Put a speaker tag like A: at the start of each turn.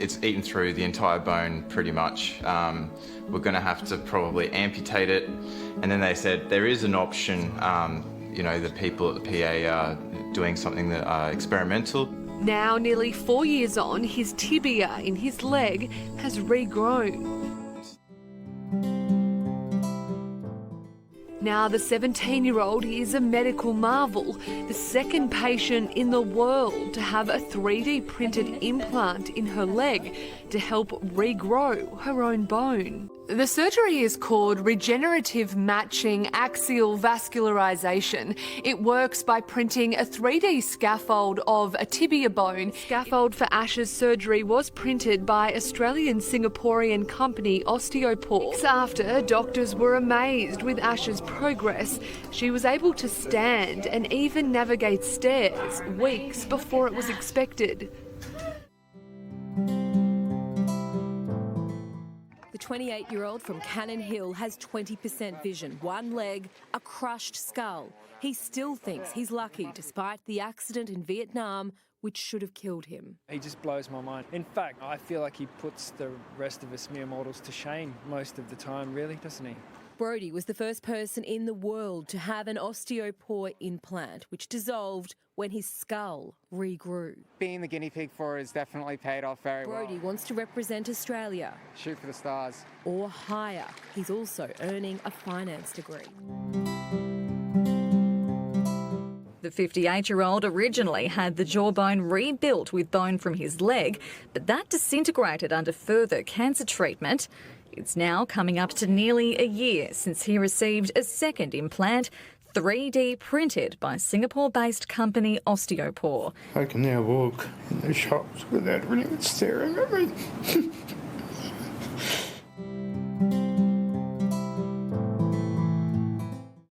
A: it's eaten through the entire bone pretty much. We're going to have to probably amputate it. And then they said there is an option, the people at the PA are doing something that experimental.
B: Now, nearly 4 years on, his tibia in his leg has regrown. Now, the 17-year-old is a medical marvel, the second patient in the world to have a 3D printed implant in her leg to help regrow her own bone. The surgery is called regenerative matching axial vascularization. It works by printing a 3D scaffold of a tibia bone. Scaffold for Ash's surgery was printed by Australian-Singaporean company Osteopore. Weeks after, doctors were amazed with Ash's progress. She was able to stand and even navigate stairs weeks before it was expected.
C: The 28-year-old from Cannon Hill has 20% vision, one leg, a crushed skull. He still thinks he's lucky despite the accident in Vietnam, which should have killed him.
D: He just blows my mind. In fact, I feel like he puts the rest of us mere mortals to shame most of the time, really, doesn't he?
C: Brodie was the first person in the world to have an osteopore implant, which dissolved when his skull regrew.
E: Being the guinea pig for it has definitely paid off very well.
C: Brodie wants to represent Australia.
E: Shoot for the stars.
C: Or higher. He's also earning a finance degree.
F: The 58-year-old originally had the jawbone rebuilt with bone from his leg, but that disintegrated under further cancer treatment. It's now coming up to nearly a year since he received a second implant, 3D printed by Singapore-based company Osteopore.
G: I can now walk in the shops without anyone staring at me.